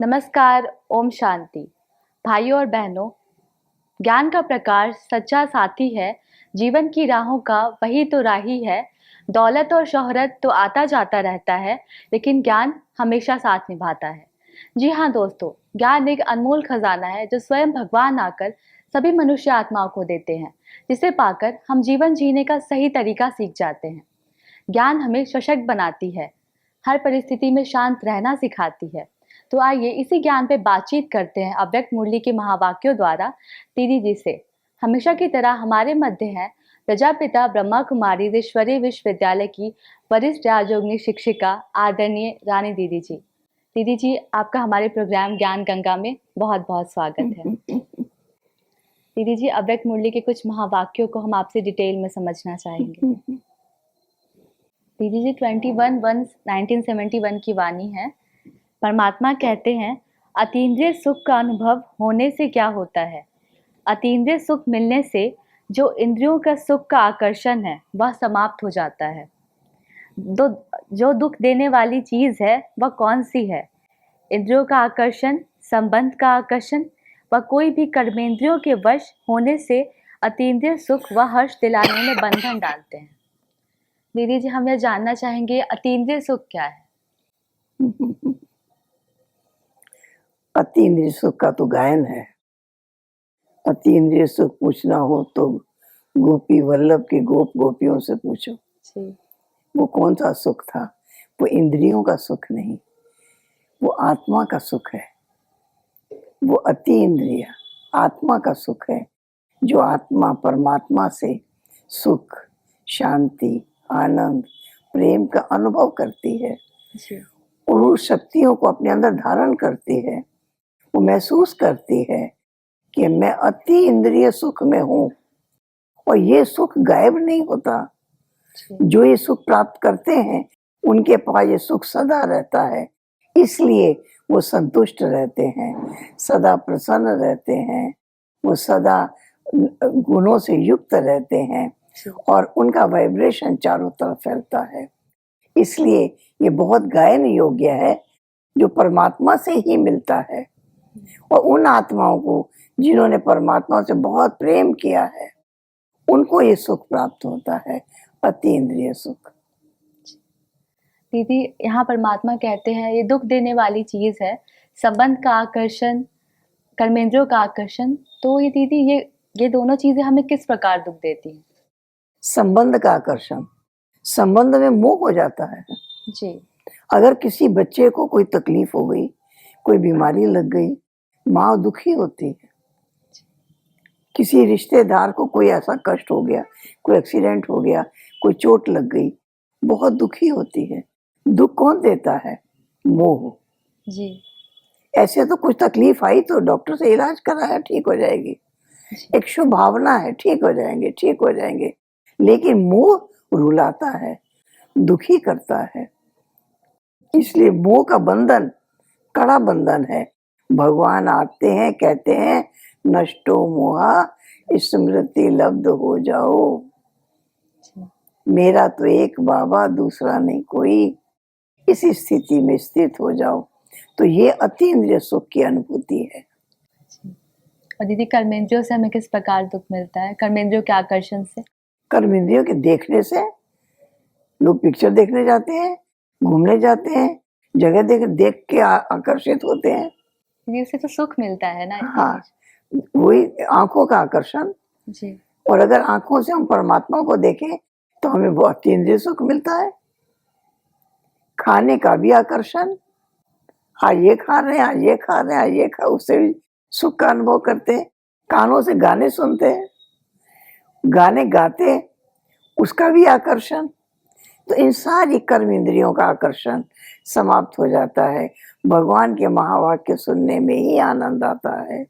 नमस्कार, ओम शांति। भाइयों और बहनों, ज्ञान का प्रकाश सच्चा साथी है। जीवन की राहों का वही तो राही है। दौलत और शोहरत तो आता जाता रहता है, लेकिन ज्ञान हमेशा साथ निभाता है। जी हाँ दोस्तों, ज्ञान एक अनमोल खजाना है जो स्वयं भगवान आकर सभी मनुष्य आत्माओं को देते हैं, जिसे पाकर हम जीवन जीने का सही तरीका सीख जाते हैं। ज्ञान हमें सशक्त बनाती है, हर परिस्थिति में शांत रहना सिखाती है। तो आइए इसी ज्ञान पे बातचीत करते हैं अव्यक्त मुरली के महावाक्यों द्वारा दीदी जी से। हमेशा की तरह हमारे मध्य हैं प्रजापिता ब्रह्मा कुमारी ईश्वरीय विश्वविद्यालय की वरिष्ठ राजयोगिनी शिक्षिका आदरणीय रानी दीदी जी। दीदी जी, आपका हमारे प्रोग्राम ज्ञान गंगा में बहुत बहुत स्वागत है। दीदी जी, अव्यक्त मुरली के कुछ महावाक्यों को हम आपसे डिटेल में समझना चाहेंगे। दीदी जी, 21/1/1971 की वाणी है। परमात्मा कहते हैं, अतीन्द्रिय सुख का अनुभव होने से क्या होता है? अतीन्द्रिय सुख मिलने से जो इंद्रियों का सुख का आकर्षण है वह समाप्त हो जाता है। जो दुख देने वाली चीज है वह कौन सी है? इंद्रियों का आकर्षण, संबंध का आकर्षण व कोई भी कर्मेंद्रियों के वश होने से अतीन्द्रिय सुख व हर्ष दिलाने में बंधन डालते हैं। दीदी जी, हम यह जानना चाहेंगे अतीन्द्रिय सुख क्या है? अतीन्द्रिय सुख का तो गायन है। अतीन्द्रिय सुख पूछना हो तो गोपी वल्लभ के गोप गोपियों से पूछो जी। वो कौन सा सुख था। वो इंद्रियों का सुख नहीं, वो आत्मा का सुख है। वो अति इंद्रिय आत्मा का सुख है, जो आत्मा परमात्मा से सुख, शांति, आनंद, प्रेम का अनुभव करती है जी। और उस शक्तियों को अपने अंदर धारण करती है। वो महसूस करती है कि मैं अति इंद्रिय सुख में हूँ और ये सुख गायब नहीं होता। जो ये सुख प्राप्त करते हैं उनके पास ये सुख सदा रहता है, इसलिए वो संतुष्ट रहते हैं, सदा प्रसन्न रहते हैं, वो सदा गुणों से युक्त रहते हैं और उनका वाइब्रेशन चारों तरफ फैलता है। इसलिए ये बहुत गायन योग्य है, जो परमात्मा से ही मिलता है। और उन आत्माओं को जिन्होंने परमात्मा से बहुत प्रेम किया है, उनको ये सुख प्राप्त होता है, अति इंद्रिय सुख। दीदी, यहाँ परमात्मा कहते हैं ये दुख देने वाली चीज है, संबंध का आकर्षण, कर्मेंद्रियों का आकर्षण। तो ये दीदी, ये दोनों चीजें हमें किस प्रकार दुख देती हैं? संबंध का आकर्षण, संबंध में मोह हो जाता है। जी। अगर किसी बच्चे को कोई तकलीफ हो गई, कोई बीमारी लग गई, माँ दुखी होती है। किसी रिश्तेदार को कोई ऐसा कष्ट हो गया, कोई एक्सीडेंट हो गया, कोई चोट लग गई, बहुत दुखी होती है। दुख कौन देता है? मोह। जी। ऐसे तो कुछ तकलीफ आई तो डॉक्टर से इलाज कराया, ठीक हो जाएगी। एक शुभ भावना है, ठीक हो जाएंगे, ठीक हो जाएंगे। लेकिन मोह रुलाता है, दुखी करता है। इसलिए मोह का बंधन कड़ा बंधन है। भगवान आते हैं, कहते हैं, नष्टो मोहा स्मृति लब्ध हो जाओ। मेरा तो एक बाबा, दूसरा नहीं कोई। इस स्थिति में स्थित हो जाओ। तो ये अति इंद्रिय सुख की अनुभूति है। और दीदी, कर्मेंद्रियों से हमें किस प्रकार दुख मिलता है? कर्मेंद्रियों के आकर्षण से? कर्मेंद्रियों के देखने से। लोग पिक्चर देखने जाते हैं, घूमने जाते हैं, जगह देख के आकर्षित होते हैं। इससे तो सुख मिलता है ना। हाँ, वही आंखों का आकर्षण। जी। और अगर आंखों से हम परमात्मा को देखें तो हमें बहुत इंद्रिय सुख मिलता है। खाने का भी आकर्षण, आज ये खा रहे हैं, आज ये खा रहे हैं, आज ये खा, उससे भी सुख का अनुभव करते हैं। कानों से गाने सुनते हैं, गाने गाते हैं, उसका भी आकर्षण। तो इन सारी कर्म इंद्रियों का आकर्षण समाप्त हो जाता है। भगवान के महावाक्य सुनने में ही आनंद आता है,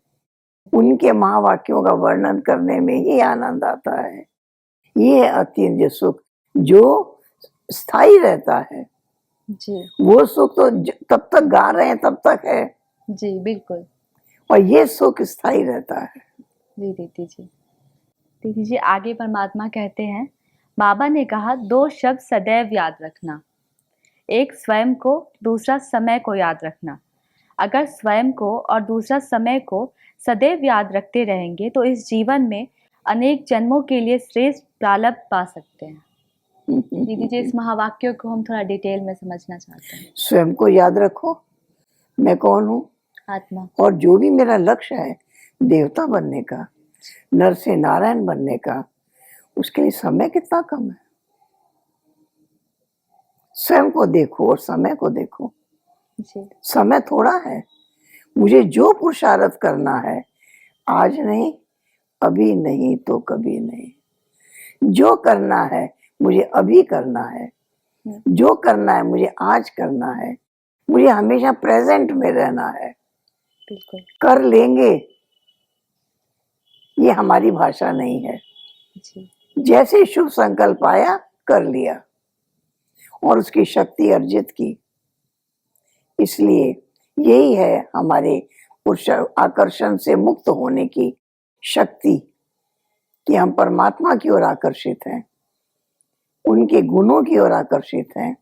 उनके महावाक्यों का वर्णन करने में ही आनंद आता है। ये अतीन्द्रिय सुख जो स्थायी रहता है। जी। वो सुख तो तब तक गा रहे हैं तब तक है। जी बिल्कुल। और ये सुख स्थायी रहता है। जी दीदी जी। दीदी जी, आगे परमात्मा कहते हैं, बाबा ने कहा, 2 शब्द सदैव याद रखना, एक स्वयं को, दूसरा समय को याद रखना। अगर स्वयं को और दूसरा समय को सदैव याद रखते रहेंगे तो इस जीवन में अनेक जन्मों के लिए श्रेष्ठ प्रारब्ध पा सकते हैं। दीदी जी, इस महावाक्य को हम थोड़ा डिटेल में समझना चाहते हैं। स्वयं को याद रखो, मैं कौन हूँ, आत्मा, और जो भी मेरा लक्ष्य है देवता बनने का, नर से नारायण बनने का, उसके लिए समय कितना कम है। स्वयं को देखो और समय को देखो। जी समय थोड़ा है। मुझे जो पुरुषार्थ करना है, आज नहीं, अभी नहीं तो कभी नहीं, जो करना है मुझे अभी करना है, जो करना है मुझे आज करना है, मुझे हमेशा प्रेजेंट में रहना है। बिल्कुल। कर लेंगे, ये हमारी भाषा नहीं है। जी जैसे शुभ संकल्प आया कर लिया और उसकी शक्ति अर्जित की। इसलिए यही है हमारे पुरुष आकर्षण से मुक्त होने की शक्ति, कि हम परमात्मा की ओर आकर्षित हैं, उनके गुणों की ओर आकर्षित हैं,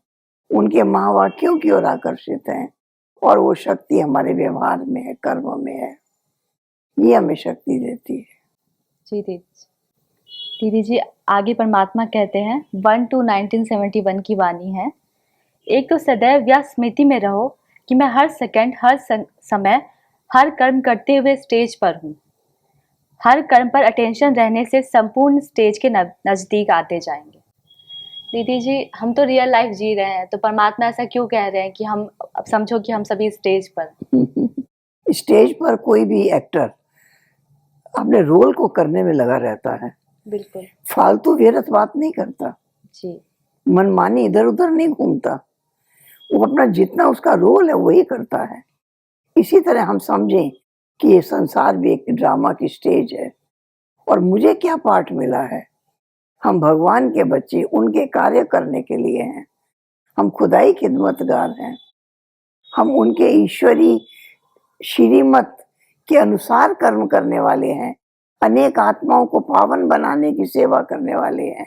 उनके महावाक्यों की ओर आकर्षित हैं, और वो शक्ति हमारे व्यवहार में है, कर्म में है। ये हमें शक्ति देती है। जी दीदी जी, आगे परमात्मा कहते हैं 1-1971 की वाणी है, एक तो सदैव यह स्मृति में रहो कि मैं हर सेकंड हर समय हर कर्म करते हुए स्टेज पर हूँ। हर कर्म पर अटेंशन रहने से संपूर्ण स्टेज के नजदीक आते जाएंगे। दीदी जी, हम तो रियल लाइफ जी रहे हैं, तो परमात्मा ऐसा क्यों कह रहे हैं कि हम अब समझो कि हम सभी स्टेज पर। स्टेज पर कोई भी एक्टर अपने रोल को करने में लगा रहता है। बिल्कुल। फालतू व्यर्थ बात नहीं करता, जी मनमानी इधर उधर नहीं घूमता, वो अपना जितना उसका रोल है वही करता है। इसी तरह हम समझें कि ये संसार भी एक ड्रामा की स्टेज है, और मुझे क्या पार्ट मिला है। हम भगवान के बच्चे, उनके कार्य करने के लिए हैं। हम खुदाई खिदमतगार हैं। हम उनके ईश्वरी श्रीमत के अनुसार कर्म करने वाले हैं। अनेक आत्माओं को पावन बनाने की सेवा करने वाले हैं।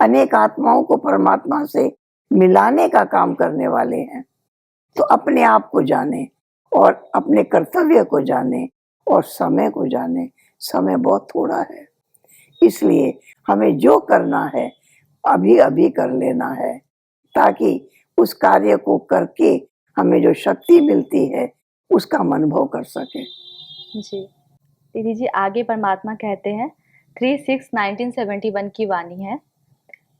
अनेक आत्माओं को परमात्मा से मिलाने का काम करने वाले हैं। तो अपने आप को जाने और अपने कर्तव्य को जाने और समय को जाने। समय बहुत थोड़ा है, इसलिए हमें जो करना है अभी अभी कर लेना है, ताकि उस कार्य को करके हमें जो शक्ति मिलती है उसका अनुभव कर सके। जी दीदी जी, आगे परमात्मा कहते हैं 3-6-1971 की वाणी है,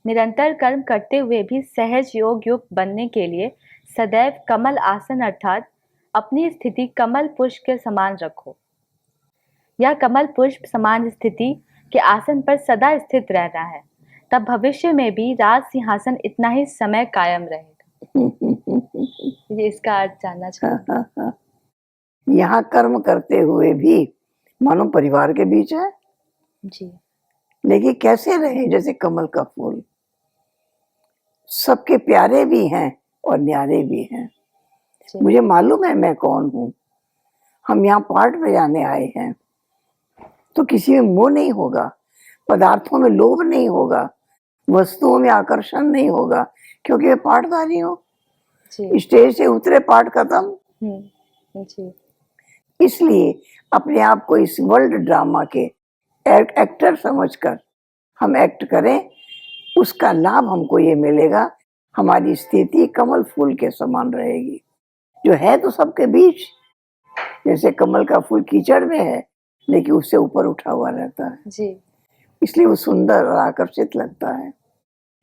निरंतर कर्म करते हुए भी सहज योग युक्त बनने के लिए सदैव कमल आसन अर्थात अपनी स्थिति कमल पुष्प के समान रखो। यह कमल पुष्प समान स्थिति के आसन पर सदा स्थित रहना है, तब भविष्य में भी राज सिंहासन इतना ही समय कायम रहेगा। ये इसका अर्थ जानना चाहूंगी। यहाँ कर्म करते हुए भी मानो परिवार के बीच है जी, लेकिन कैसे रहे जैसे कमल का फूल, सबके प्यारे भी हैं और न्यारे भी हैं। मुझे मालूम है मैं कौन हूँ। हम यहाँ पाठ बजाने आए हैं, तो किसी में मोह नहीं होगा, पदार्थों में लोभ नहीं होगा, वस्तुओं में आकर्षण नहीं होगा, क्योंकि मैं पाठधारी हूँ। स्टेज से उतरे पाठ खत्म। इसलिए अपने आप को इस वर्ल्ड ड्रामा के एक्टर समझकर हम एक्ट करें, उसका लाभ हमको ये मिलेगा। हमारी स्थिति कमल फूल के समान रहेगी, जो है तो सबके बीच, जैसे कमल का फूल कीचड़ में है लेकिन उससे ऊपर उठा हुआ रहता है जी, इसलिए वो सुंदर और आकर्षित लगता है।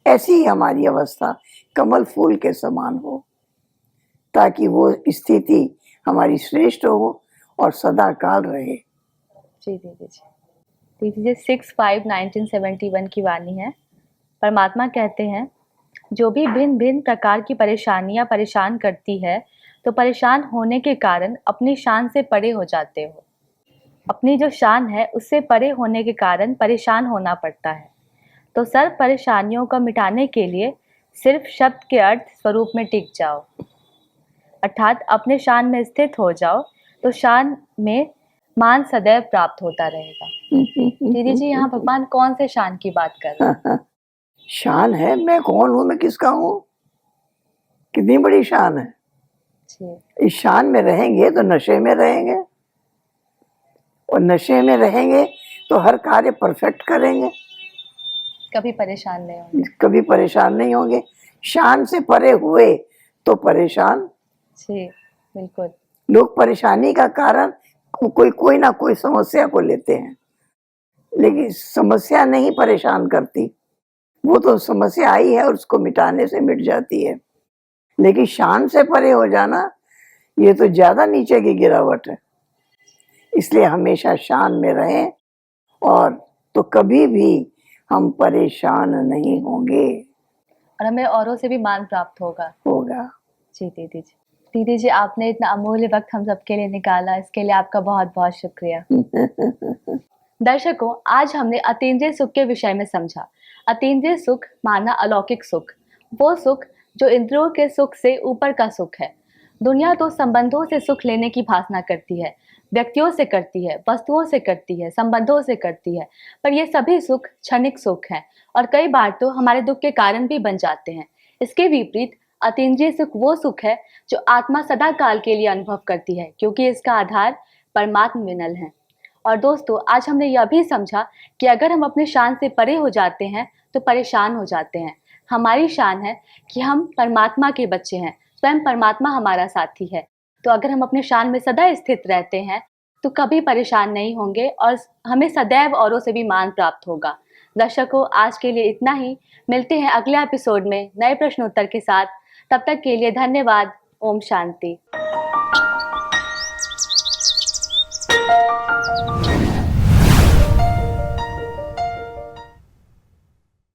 ऐसी ही हमारी अवस्था कमल फूल के समान हो, ताकि वो स्थिति हमारी श्रेष्ठ हो और सदा काल रहे। जी दीदी जी, दीदी जी 6-5-1971 की वाणी है, परमात्मा कहते हैं जो भी भिन्न भिन्न प्रकार की परेशानियां परेशान करती है, तो परेशान होने के कारण अपनी शान से परे हो जाते हो। अपनी जो शान है उससे परे होने के कारण परेशान होना पड़ता है। तो सर्व परेशानियों को मिटाने के लिए सिर्फ शब्द के अर्थ स्वरूप में टिक जाओ, अर्थात अपने शान में स्थित हो जाओ, तो शान में मान सदैव प्राप्त होता रहेगा। दीदी जी, यहाँ भगवान कौन से शान की बात कर रहे हैं? शान है मैं कौन हूँ, मैं किसका हूँ, कितनी बड़ी शान है। जी। इस शान में रहेंगे तो नशे में रहेंगे, और नशे में रहेंगे तो हर कार्य परफेक्ट करेंगे, कभी परेशान नहीं होंगे। कभी परेशान नहीं होंगे। शान से परे हुए तो परेशान। जी, बिल्कुल। लोग परेशानी का कारण कोई ना कोई समस्या को लेते हैं, लेकिन समस्या नहीं परेशान करती, वो तो समस्या आई है और उसको मिटाने से मिट जाती है। लेकिन शान से परे हो जाना, ये तो ज्यादा नीचे की गिरावट है। इसलिए हमेशा शान में रहें, और तो कभी भी हम परेशान नहीं होंगे। और हमें औरों से भी मान प्राप्त होगा। होगा। जी दीदी जी। दीदी जी, आपने इतना अमूल्य वक्त हम सबके लिए निकाला, इसके लिए आपका बहुत बहुत शुक्रिया। दर्शकों, आज हमने अतीन्द्रिय सुख के विषय में समझा। अतीन्द्रिय सुख माना अलौकिक सुख, वो सुख जो इंद्रियों के सुख से ऊपर का सुख है। दुनिया तो संबंधों से सुख लेने की भासना करती है, व्यक्तियों से करती है, वस्तुओं से करती है, संबंधों से करती है, पर ये सभी सुख क्षणिक सुख हैं और कई बार तो हमारे दुख के कारण भी बन जाते हैं। इसके विपरीत अतीन्द्रिय सुख वो सुख है जो आत्मा सदा काल के लिए अनुभव करती है, क्योंकि इसका आधार परमात्म विनल है। और दोस्तों, आज हमने यह भी समझा कि अगर हम अपने शान से परे हो जाते हैं तो परेशान हो जाते हैं। हमारी शान है कि हम परमात्मा के बच्चे हैं, स्वयं परमात्मा हमारा साथी है। तो अगर हम अपने शान में सदा स्थित रहते हैं तो कभी परेशान नहीं होंगे और हमें सदैव औरों से भी मान प्राप्त होगा। दर्शकों, आज के लिए इतना ही। मिलते हैं अगले एपिसोड में नए प्रश्नोत्तर के साथ। तब तक के लिए धन्यवाद। ओम शांति।